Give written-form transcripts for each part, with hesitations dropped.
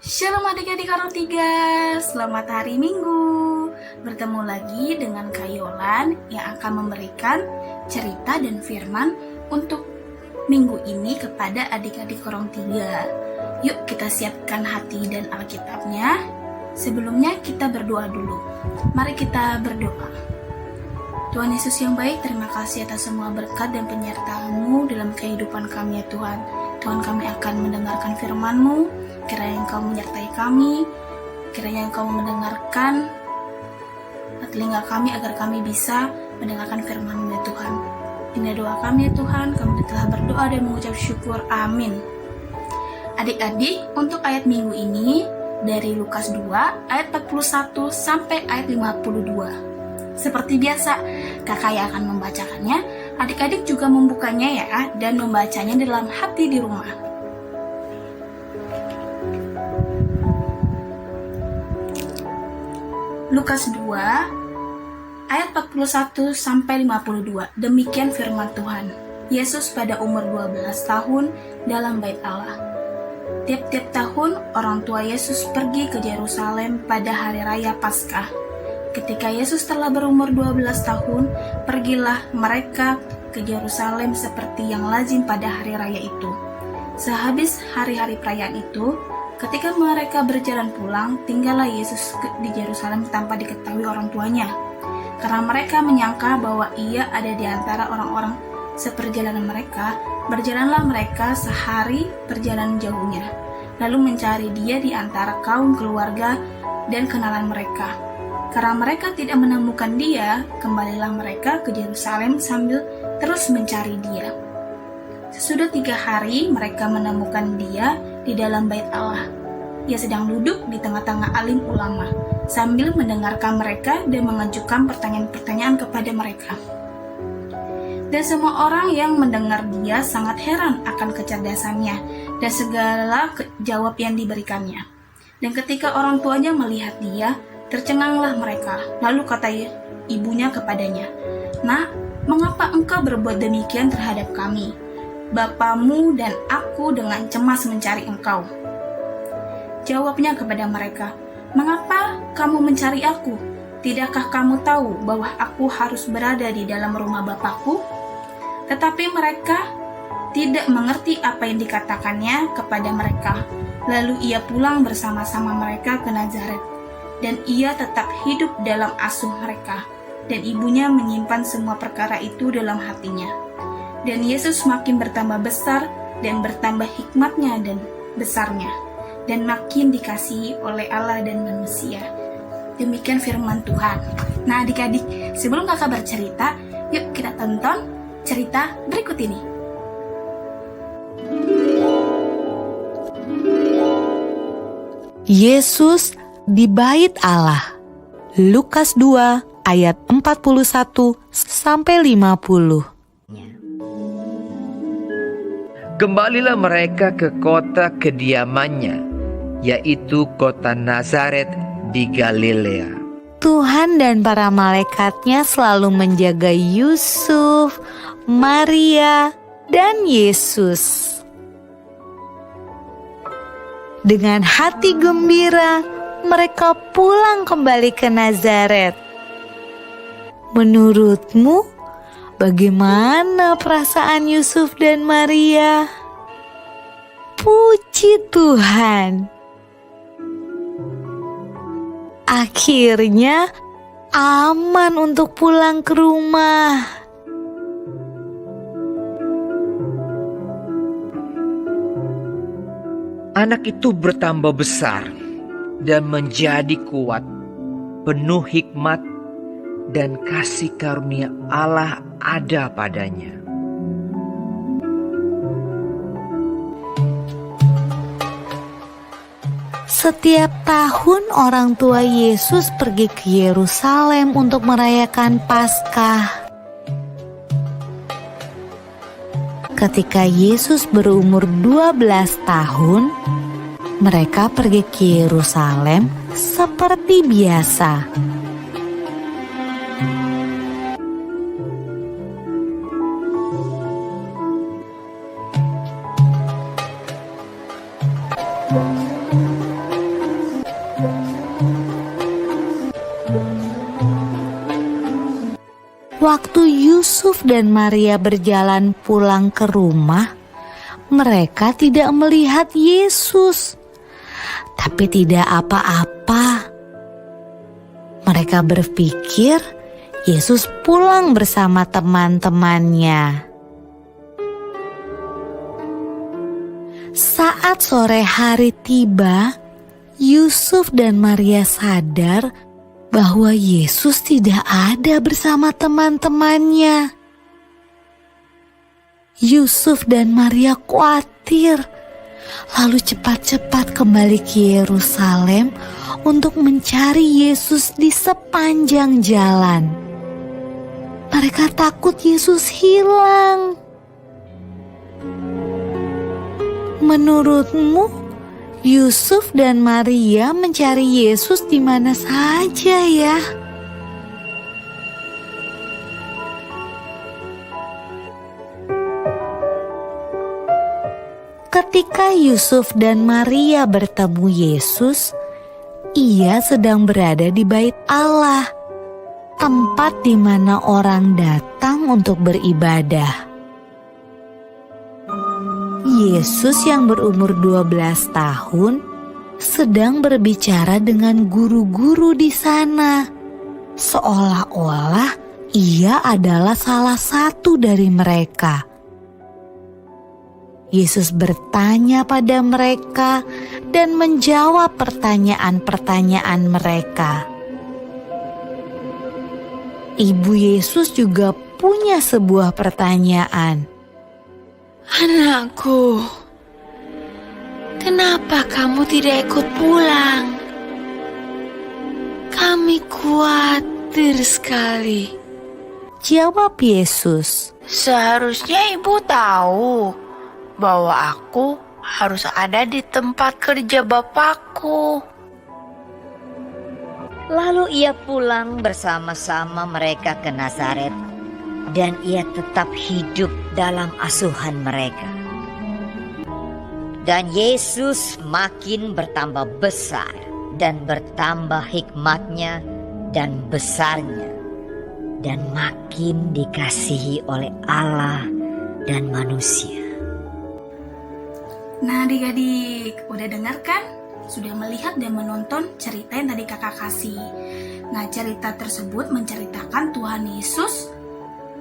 Shalom adik-adik orang tiga, selamat hari Minggu. Bertemu lagi dengan Kak Yolan yang akan memberikan cerita dan firman untuk minggu ini kepada adik-adik orang tiga. Yuk kita siapkan hati dan Alkitabnya. Sebelumnya kita berdoa dulu. Mari kita berdoa. Tuhan Yesus yang baik, terima kasih atas semua berkat dan penyertaan-Mu dalam kehidupan kami ya Tuhan. Tuhan, kami akan mendengarkan firman-Mu. Kiranya Engkau menyertai kami, kiranya Engkau mendengarkan telinga kami agar kami bisa mendengarkan firman-Mu ya Tuhan. Ini doa kami ya Tuhan, kami telah berdoa dan mengucap syukur, amin. Adik-adik, untuk ayat minggu ini dari Lukas 2 ayat 41 sampai ayat 52. Seperti biasa, kakak yang akan membacakannya, adik-adik juga membukanya ya dan membacanya dalam hati di rumah. Lukas 2 ayat 41 sampai 52. Demikian firman Tuhan. Yesus pada umur 12 tahun dalam bait Allah. Tiap-tiap tahun orang tua Yesus pergi ke Yerusalem pada hari raya Paskah. Ketika Yesus telah berumur 12 tahun, pergilah mereka ke Yerusalem seperti yang lazim pada hari raya itu. Sehabis hari-hari perayaan itu, ketika mereka berjalan pulang, tinggallah Yesus di Yerusalem tanpa diketahui orang tuanya. Karena mereka menyangka bahwa ia ada di antara orang-orang seperjalanan mereka, berjalanlah mereka sehari perjalanan jauhnya, lalu mencari dia di antara kaum keluarga dan kenalan mereka. Karena mereka tidak menemukan dia, kembalilah mereka ke Yerusalem sambil terus mencari dia. Sesudah 3 hari, mereka menemukan dia di dalam bait Allah. Ia sedang duduk di tengah-tengah alim ulama, sambil mendengarkan mereka dan mengajukan pertanyaan-pertanyaan kepada mereka. Dan semua orang yang mendengar dia sangat heran akan kecerdasannya dan segala jawab yang diberikannya. Dan ketika orang tuanya melihat dia, tercenganglah mereka. Lalu kata ibunya kepadanya, "Nak, mengapa engkau berbuat demikian terhadap kami? Bapamu dan aku dengan cemas mencari engkau." Jawabnya kepada mereka, "Mengapa kamu mencari aku? Tidakkah kamu tahu bahwa aku harus berada di dalam rumah Bapakku?" Tetapi mereka tidak mengerti apa yang dikatakannya kepada mereka. Lalu ia pulang bersama-sama mereka ke Nazaret, dan ia tetap hidup dalam asuh mereka, dan ibunya menyimpan semua perkara itu dalam hatinya. Dan Yesus makin bertambah besar dan bertambah hikmatnya dan besarnya, dan makin dikasihi oleh Allah dan manusia. Demikian firman Tuhan. Nah adik-adik, sebelum kakak bercerita, yuk kita tonton cerita berikut ini. Yesus di bait Allah. Lukas 2 ayat 41 sampai 50. Kembalilah mereka ke kota kediamannya, yaitu kota Nazaret di Galilea. Tuhan dan para malaikatnya selalu menjaga Yusuf, Maria, dan Yesus. Dengan hati gembira, mereka pulang kembali ke Nazaret. Menurutmu, bagaimana perasaan Yusuf dan Maria? Puji Tuhan. Akhirnya aman untuk pulang ke rumah. Anak itu bertambah besar dan menjadi kuat, penuh hikmat dan kasih karunia Allah ada padanya. Setiap tahun orang tua Yesus pergi ke Yerusalem untuk merayakan Paskah. Ketika Yesus berumur 12 tahun, mereka pergi ke Yerusalem seperti biasa. Waktu Yusuf dan Maria berjalan pulang ke rumah, mereka tidak melihat Yesus. Tapi tidak apa-apa. Mereka berpikir Yesus pulang bersama teman-temannya. Saat sore hari tiba, Yusuf dan Maria sadar bahwa Yesus tidak ada bersama teman-temannya. Yusuf dan Maria khawatir, lalu cepat-cepat kembali ke Yerusalem untuk mencari Yesus di sepanjang jalan. Mereka takut Yesus hilang. Menurutmu, Yusuf dan Maria mencari Yesus di mana saja ya? Ketika Yusuf dan Maria bertemu Yesus, ia sedang berada di Bait Allah, tempat di mana orang datang untuk beribadah. Yesus yang berumur 12 tahun sedang berbicara dengan guru-guru di sana, seolah-olah ia adalah salah satu dari mereka. Yesus bertanya pada mereka dan menjawab pertanyaan-pertanyaan mereka. Ibu Yesus juga punya sebuah pertanyaan. Anakku, kenapa kamu tidak ikut pulang? Kami khawatir sekali. Jawab Yesus. Seharusnya ibu tahu bahwa aku harus ada di tempat kerja Bapakku. Lalu ia pulang bersama-sama mereka ke Nazaret, dan ia tetap hidup dalam asuhan mereka. Dan Yesus makin bertambah besar dan bertambah hikmatnya dan besarnya, dan makin dikasihi oleh Allah dan manusia. Nah adik-adik, udah dengar kan? Sudah melihat dan menonton cerita yang tadi kakak kasih. Nah cerita tersebut menceritakan Tuhan Yesus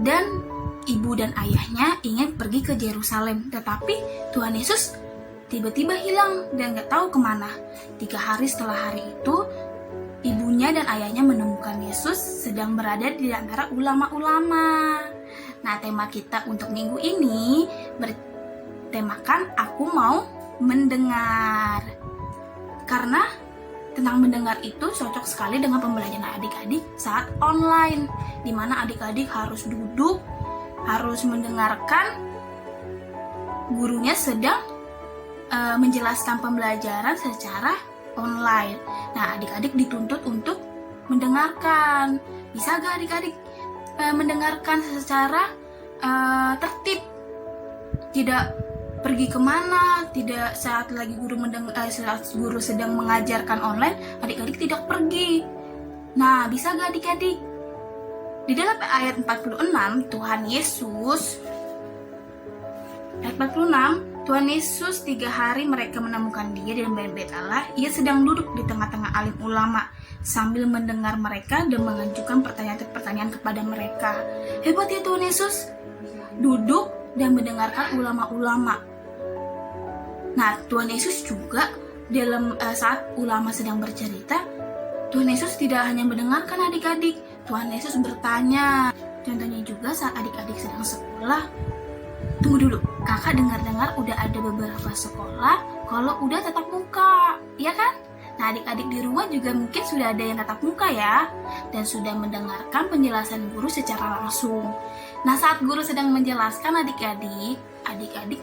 dan ibu dan ayahnya ingin pergi ke Yerusalem. Tetapi Tuhan Yesus tiba-tiba hilang dan gak tahu kemana. 3 hari setelah hari itu, ibunya dan ayahnya menemukan Yesus sedang berada di antara ulama-ulama. Nah tema kita untuk minggu ini bertemakan aku mau mendengar. Karena tentang mendengar itu cocok sekali dengan pembelajaran adik-adik saat online, di mana adik-adik harus duduk, harus mendengarkan gurunya sedang menjelaskan pembelajaran secara online. Nah, adik-adik dituntut untuk mendengarkan. Bisa gak adik-adik mendengarkan secara tertib? Tidak pergi kemana, tidak saat lagi saat guru sedang mengajarkan online, adik-adik tidak pergi. Nah, bisa gak adik-adik? Di dalam ayat 46, Tuhan Yesus, ayat 46, Tuhan Yesus 3 hari mereka menemukan dia di dalam bait Allah. Ia sedang duduk di tengah-tengah alim ulama sambil mendengar mereka dan mengajukan pertanyaan-pertanyaan kepada mereka. Hebat ya Tuhan Yesus, duduk dan mendengarkan ulama-ulama. Nah, Tuhan Yesus juga dalam saat ulama sedang bercerita, Tuhan Yesus tidak hanya mendengarkan adik-adik, Tuhan Yesus bertanya. Contohnya juga saat adik-adik sedang sekolah. Tunggu dulu, kakak dengar-dengar udah ada beberapa sekolah kalau udah tatap muka, ya kan? Nah, adik-adik di rumah juga mungkin sudah ada yang tatap muka ya, dan sudah mendengarkan penjelasan guru secara langsung. Nah, saat guru sedang menjelaskan adik-adik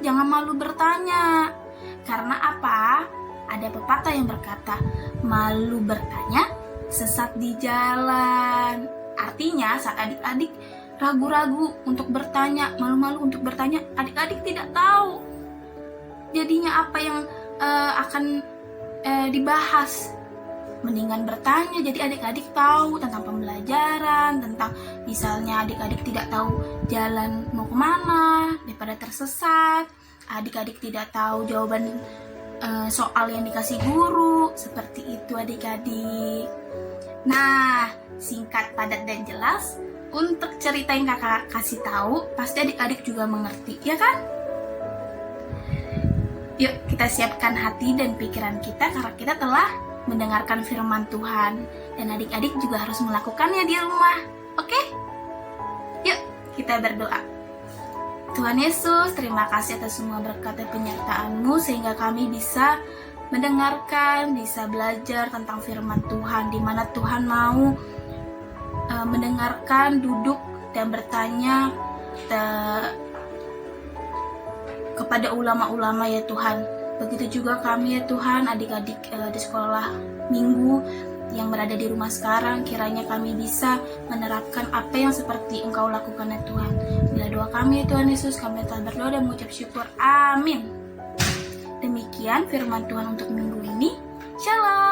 jangan malu bertanya. Karena apa? Ada pepatah yang berkata, malu bertanya, sesat di jalan. Artinya saat adik-adik ragu-ragu untuk bertanya, malu-malu untuk bertanya, adik-adik tidak tahu jadinya apa yang akan dibahas. mendingan bertanya, jadi adik-adik tahu tentang pembelajaran, tentang misalnya adik-adik tidak tahu jalan mau kemana daripada tersesat, adik-adik tidak tahu jawaban soal yang dikasih guru, seperti itu adik-adik. Nah, singkat, padat, dan jelas, untuk cerita yang kakak kasih tahu, pasti adik-adik juga mengerti, ya kan? Yuk, kita siapkan hati dan pikiran kita karena kita telah mendengarkan firman Tuhan. Dan adik-adik juga harus melakukannya di rumah, oke? Yuk, kita berdoa. Tuhan Yesus, terima kasih atas semua berkat dan penyertaan-Mu sehingga kami bisa mendengarkan, bisa belajar tentang firman Tuhan, di mana Tuhan mau mendengarkan, duduk dan bertanya kepada ulama-ulama ya Tuhan. Begitu juga kami ya Tuhan, adik-adik di sekolah minggu yang berada di rumah sekarang, kiranya kami bisa menerapkan apa yang seperti Engkau lakukan ya Tuhan. Bila doa kami ya Tuhan Yesus, kami telah berdoa dan mengucap syukur. Amin. Demikian firman Tuhan untuk minggu ini. Shalom.